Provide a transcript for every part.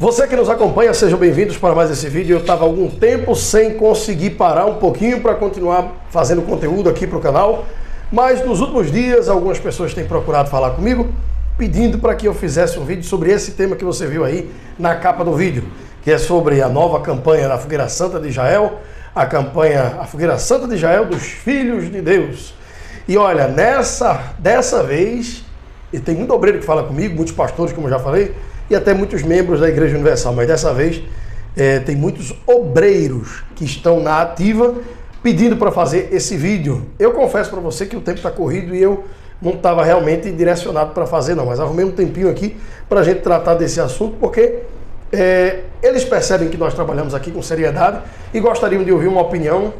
Você que nos acompanha, sejam bem-vindos para mais esse vídeo. Eu estava há algum tempo sem conseguir parar um pouquinho para continuar fazendo conteúdo aqui para o canal, mas nos últimos dias algumas pessoas têm procurado falar comigo, pedindo para que eu fizesse um vídeo sobre esse tema que você viu aí na capa do vídeo, que é sobre a nova campanha da Fogueira Santa de Israel, a campanha A Fogueira Santa de Israel dos Filhos de Deus. E olha, dessa vez, e tem muito obreiro que fala comigo, muitos pastores, como eu já falei, e até muitos membros da Igreja Universal, mas dessa vez tem muitos obreiros que estão na ativa pedindo para fazer esse vídeo. Eu confesso para você que o tempo está corrido e eu não estava realmente direcionado para fazer não, mas arrumei um tempinho aqui para a gente tratar desse assunto, porque eles percebem que nós trabalhamos aqui com seriedade e gostariam de ouvir uma opinião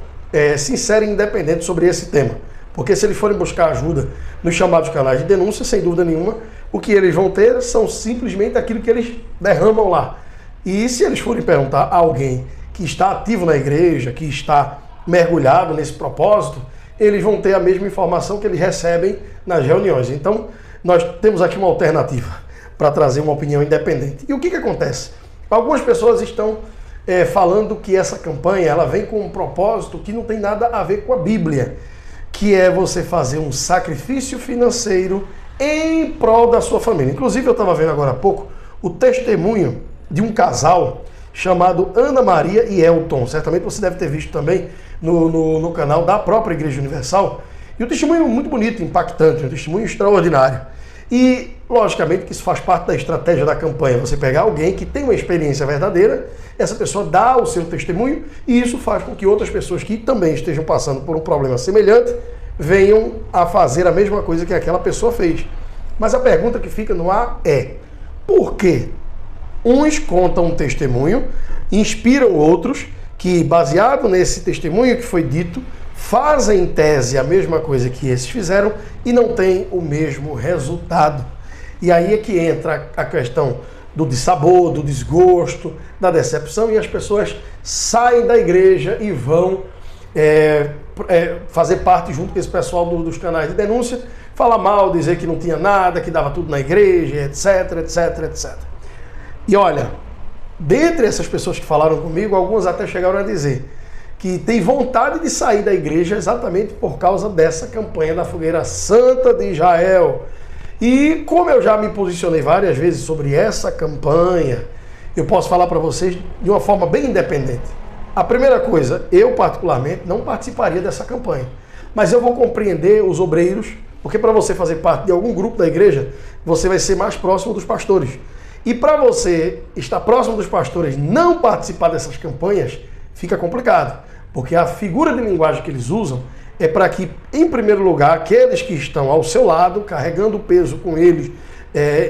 sincera e independente sobre esse tema. Porque se eles forem buscar ajuda nos chamados canais de denúncia, sem dúvida nenhuma, o que eles vão ter são simplesmente aquilo que eles derramam lá. E se eles forem perguntar a alguém que está ativo na igreja, que está mergulhado nesse propósito, eles vão ter a mesma informação que eles recebem nas reuniões. Então, nós temos aqui uma alternativa para trazer uma opinião independente. E o que acontece? Algumas pessoas estão falando que essa campanha ela vem com um propósito que não tem nada a ver com a Bíblia, que é você fazer um sacrifício financeiro em prol da sua família. Inclusive, eu estava vendo agora há pouco o testemunho de um casal chamado Ana Maria e Elton. Certamente você deve ter visto também no canal da própria Igreja Universal. E o testemunho é muito bonito, impactante, um testemunho extraordinário. E, logicamente, que isso faz parte da estratégia da campanha. Você pegar alguém que tem uma experiência verdadeira, essa pessoa dá o seu testemunho, e isso faz com que outras pessoas que também estejam passando por um problema semelhante venham a fazer a mesma coisa que aquela pessoa fez. Mas a pergunta que fica no ar é: por quê? Uns contam um testemunho, inspiram outros, que baseado nesse testemunho que foi dito, fazem em tese a mesma coisa que esses fizeram e não tem o mesmo resultado. E aí é que entra a questão do dissabor, do desgosto, da decepção, e as pessoas saem da igreja e vão fazer parte junto com esse pessoal dos canais de denúncia, falar mal, dizer que não tinha nada, que dava tudo na igreja, etc, etc, etc. E olha, dentre essas pessoas que falaram comigo, algumas até chegaram a dizer que tem vontade de sair da igreja exatamente por causa dessa campanha da Fogueira Santa de Israel. E como eu já me posicionei várias vezes sobre essa campanha, eu posso falar para vocês de uma forma bem independente. A primeira coisa, eu particularmente não participaria dessa campanha, mas eu vou compreender os obreiros, porque para você fazer parte de algum grupo da igreja, você vai ser mais próximo dos pastores. E para você estar próximo dos pastores não participar dessas campanhas, fica complicado, porque a figura de linguagem que eles usam é para que, em primeiro lugar, aqueles que estão ao seu lado, carregando o peso com eles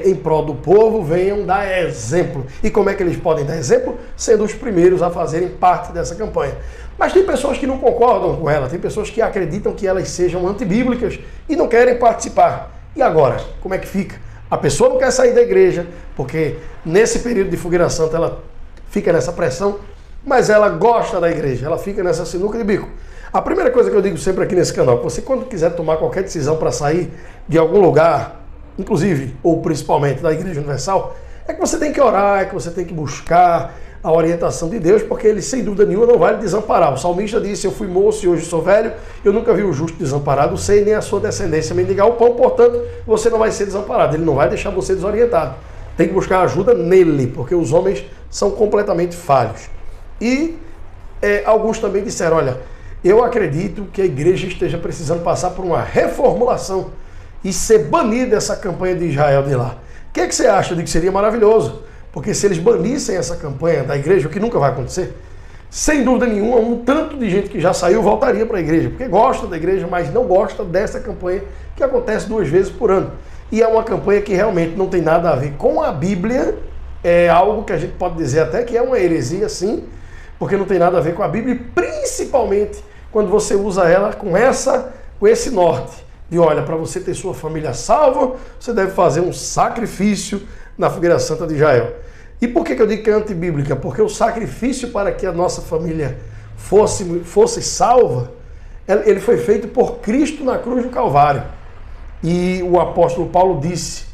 em prol do povo, venham dar exemplo. E como é que eles podem dar exemplo? Sendo os primeiros a fazerem parte dessa campanha. Mas tem pessoas que não concordam com ela, tem pessoas que acreditam que elas sejam antibíblicas e não querem participar. E agora, como é que fica? A pessoa não quer sair da igreja, porque nesse período de Fogueira Santa ela fica nessa pressão, mas ela gosta da igreja, ela fica nessa sinuca de bico. A primeira coisa que eu digo sempre aqui nesse canal, que você quando quiser tomar qualquer decisão para sair de algum lugar, inclusive ou principalmente da Igreja Universal, é que você tem que orar, é que você tem que buscar a orientação de Deus, porque Ele sem dúvida nenhuma não vai lhe desamparar. O salmista disse: eu fui moço e hoje sou velho, eu nunca vi o justo desamparado, sei nem a sua descendência mendigar o pão, portanto você não vai ser desamparado, Ele não vai deixar você desorientado. Tem que buscar ajuda nele, porque os homens são completamente falhos. E alguns também disseram: olha, eu acredito que a igreja esteja precisando passar por uma reformulação e ser banida essa campanha de Israel de lá. O que você acha? Eu digo que seria maravilhoso, porque se eles banissem essa campanha da igreja, o que nunca vai acontecer, sem dúvida nenhuma, um tanto de gente que já saiu voltaria para a igreja, porque gosta da igreja, mas não gosta dessa campanha que acontece 2 vezes por ano. E é uma campanha que realmente não tem nada a ver com a Bíblia, é algo que a gente pode dizer até que é uma heresia, sim, porque não tem nada a ver com a Bíblia, principalmente quando você usa ela com esse norte de, olha, para você ter sua família salva, você deve fazer um sacrifício na Fogueira Santa de Israel. E por que eu digo que é antibíblica? Porque o sacrifício para que a nossa família fosse salva, ele foi feito por Cristo na cruz do Calvário. E o apóstolo Paulo disse: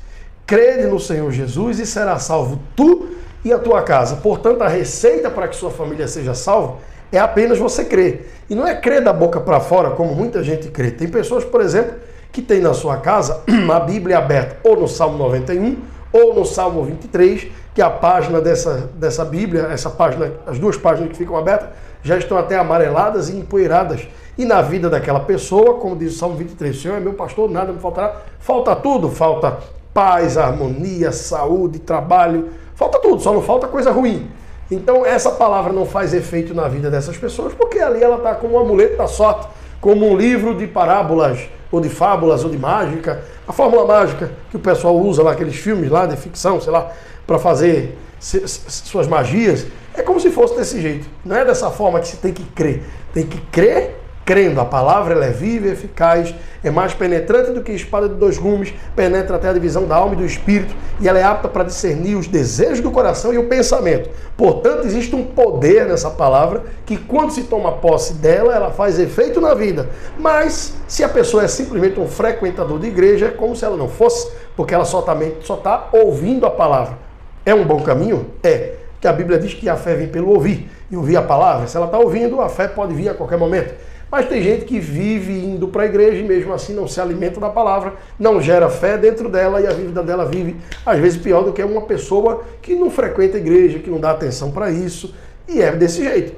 crede no Senhor Jesus e será salvo tu e a tua casa. Portanto, a receita para que sua família seja salva é apenas você crer. E não é crer da boca para fora, como muita gente crê. Tem pessoas, por exemplo, que tem na sua casa a Bíblia aberta ou no Salmo 91 ou no Salmo 23, que a página dessa Bíblia, essa página, as duas páginas que ficam abertas, já estão até amareladas e empoeiradas. E na vida daquela pessoa, como diz o Salmo 23, o Senhor é meu pastor, nada me faltará. Falta tudo, falta paz, harmonia, saúde, trabalho, falta tudo, só não falta coisa ruim. Então essa palavra não faz efeito na vida dessas pessoas, porque ali ela está como um amuleto da sorte, como um livro de parábolas, ou de fábulas, ou de mágica, a fórmula mágica que o pessoal usa lá, aqueles filmes lá de ficção, sei lá, para fazer suas magias, é como se fosse desse jeito. Não é dessa forma que se tem que crer. Tem que crer crendo. A palavra ela é viva e eficaz, é mais penetrante do que espada de dois gumes, penetra até a divisão da alma e do espírito, e ela é apta para discernir os desejos do coração e o pensamento. Portanto, existe um poder nessa palavra que, quando se toma posse dela, ela faz efeito na vida. Mas, se a pessoa é simplesmente um frequentador de igreja, é como se ela não fosse, porque ela só está ouvindo a palavra. É um bom caminho? É. Porque a Bíblia diz que a fé vem pelo ouvir, e ouvir a palavra. Se ela está ouvindo, a fé pode vir a qualquer momento. Mas tem gente que vive indo para a igreja e mesmo assim não se alimenta da palavra, não gera fé dentro dela e a vida dela vive, às vezes, pior do que uma pessoa que não frequenta a igreja, que não dá atenção para isso, e é desse jeito.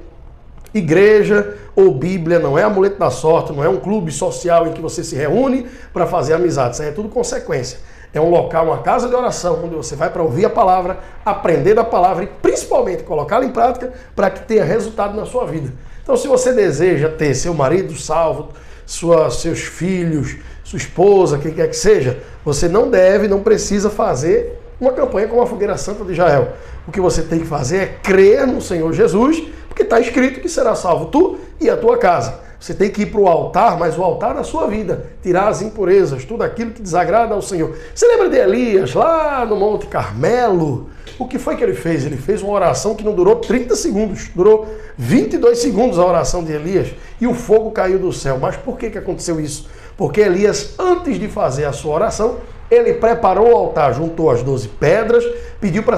Igreja ou Bíblia não é amuleto da sorte, não é um clube social em que você se reúne para fazer amizade, isso aí é tudo consequência. É um local, uma casa de oração, onde você vai para ouvir a palavra, aprender da palavra e principalmente colocá-la em prática para que tenha resultado na sua vida. Então, se você deseja ter seu marido salvo, seus filhos, sua esposa, quem quer que seja, você não precisa fazer uma campanha como a Fogueira Santa de Israel. O que você tem que fazer é crer no Senhor Jesus, porque está escrito que será salvo tu e a tua casa. Você tem que ir para o altar, mas o altar da sua vida, tirar as impurezas, tudo aquilo que desagrada ao Senhor. Você lembra de Elias, lá no Monte Carmelo? O que foi que ele fez? Ele fez uma oração que não durou 30 segundos, durou 22 segundos a oração de Elias, e o fogo caiu do céu. Mas por que aconteceu isso? Porque Elias, antes de fazer a sua oração, ele preparou o altar, juntou as 12 pedras, pediu para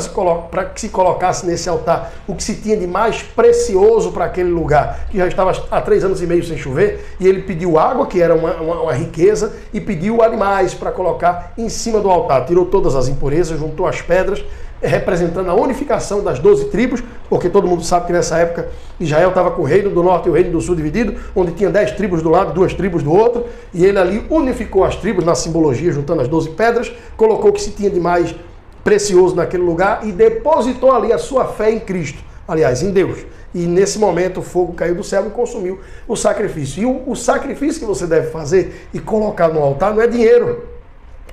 que se colocasse nesse altar o que se tinha de mais precioso para aquele lugar, que já estava há 3 anos e meio sem chover, e ele pediu água, que era uma riqueza, e pediu animais para colocar em cima do altar. Tirou todas as impurezas, juntou as pedras, representando a unificação das 12 tribos, porque todo mundo sabe que nessa época Israel estava com o reino do norte e o reino do sul dividido, onde tinha 10 tribos do lado e 2 tribos do outro, e ele ali unificou as tribos na simbologia, juntando as 12 pedras, colocou o que se tinha de mais precioso naquele lugar e depositou ali a sua fé em Cristo, aliás, em Deus. E nesse momento o fogo caiu do céu e consumiu o sacrifício. E o sacrifício que você deve fazer e colocar no altar não é dinheiro.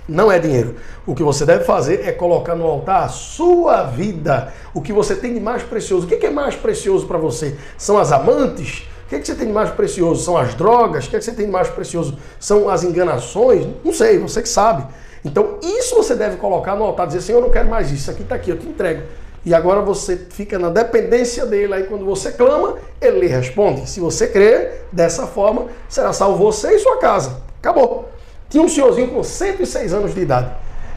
Não é dinheiro. O que você deve fazer é colocar no altar a sua vida. O que você tem de mais precioso. O que é mais precioso para você? São as amantes? O que você tem de mais precioso? São as drogas? O que você tem de mais precioso? São as enganações? Não sei, você que sabe. Então isso você deve colocar no altar. Dizer, Senhor, eu não quero mais isso. Isso aqui está aqui, eu te entrego. E agora você fica na dependência dele. Aí quando você clama, ele lhe responde. Se você crer dessa forma, será salvo você e sua casa. Acabou. Tinha um senhorzinho com 106 anos de idade.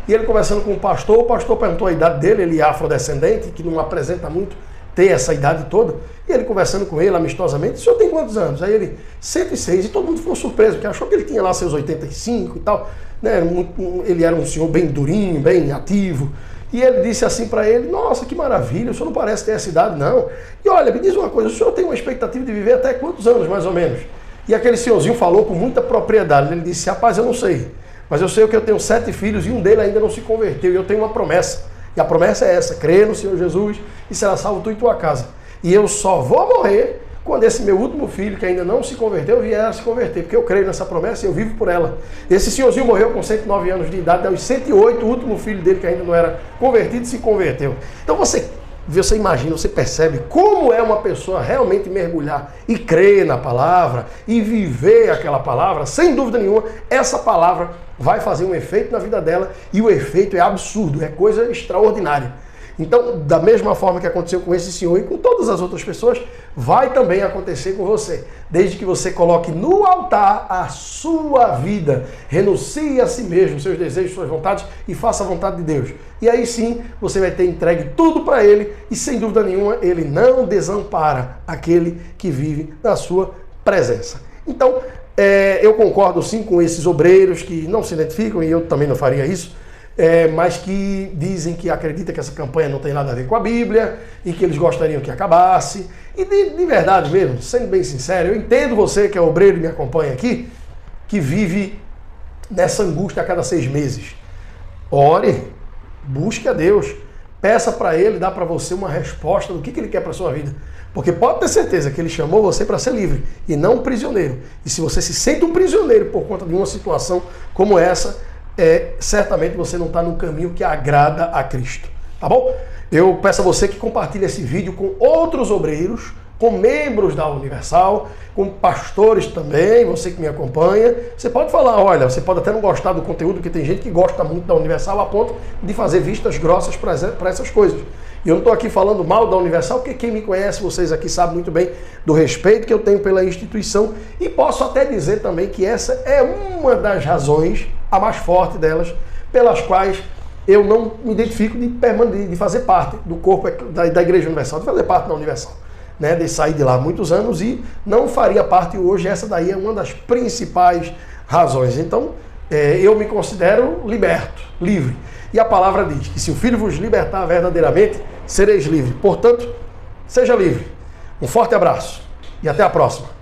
E ele conversando com o pastor perguntou a idade dele, ele é afrodescendente, que não apresenta muito ter essa idade toda. E ele conversando com ele amistosamente, o senhor tem quantos anos? Aí ele, 106. E todo mundo ficou surpreso, porque achou que ele tinha lá seus 85 e tal. Né? Ele era um senhor bem durinho, bem ativo. E ele disse assim para ele, nossa, que maravilha, o senhor não parece ter essa idade, não. E olha, me diz uma coisa, o senhor tem uma expectativa de viver até quantos anos, mais ou menos? E aquele senhorzinho falou com muita propriedade. Ele disse, rapaz, eu não sei, mas eu sei que eu tenho 7 filhos e um deles ainda não se converteu. E eu tenho uma promessa. E a promessa é essa, crê no Senhor Jesus e será salvo tu e tua casa. E eu só vou morrer quando esse meu último filho, que ainda não se converteu, vier a se converter. Porque eu creio nessa promessa e eu vivo por ela. Esse senhorzinho morreu com 109 anos de idade. Aos 108, o último filho dele, que ainda não era convertido, se converteu. Então você imagina, você percebe como é uma pessoa realmente mergulhar e crer na palavra e viver aquela palavra, sem dúvida nenhuma, essa palavra vai fazer um efeito na vida dela e o efeito é absurdo, é coisa extraordinária. Então, da mesma forma que aconteceu com esse senhor e com todas as outras pessoas, vai também acontecer com você. Desde que você coloque no altar a sua vida, renuncie a si mesmo, seus desejos, suas vontades e faça a vontade de Deus. E aí sim, você vai ter entregue tudo para Ele e, sem dúvida nenhuma, Ele não desampara aquele que vive na sua presença. Então, eu concordo sim com esses obreiros que não se identificam, e eu também não faria isso, mas que dizem que acreditam que essa campanha não tem nada a ver com a Bíblia e que eles gostariam que acabasse. E de verdade mesmo, sendo bem sincero, eu entendo você que é obreiro e me acompanha aqui, que vive nessa angústia a cada 6 meses. Ore, busque a Deus, peça para Ele dar para você uma resposta do que Ele quer para a sua vida. Porque pode ter certeza que Ele chamou você para ser livre e não um prisioneiro. E se você se sente um prisioneiro por conta de uma situação como essa, certamente você não está no caminho que agrada a Cristo. Tá bom? Eu peço a você que compartilhe esse vídeo com outros obreiros, com membros da Universal, com pastores também, você que me acompanha. Você pode falar, olha, você pode até não gostar do conteúdo, porque tem gente que gosta muito da Universal a ponto de fazer vistas grossas para essas coisas. E eu não estou aqui falando mal da Universal, porque quem me conhece, vocês aqui sabem muito bem do respeito que eu tenho pela instituição. E posso até dizer também que essa é uma das razões, a mais forte delas, pelas quais eu não me identifico de fazer parte do corpo da Igreja Universal, de fazer parte da Universal, né? De sair de lá há muitos anos e não faria parte hoje. Essa daí é uma das principais razões. Então, eu me considero liberto, livre. E a palavra diz que se o Filho vos libertar verdadeiramente, sereis livres. Portanto, seja livre. Um forte abraço e até a próxima.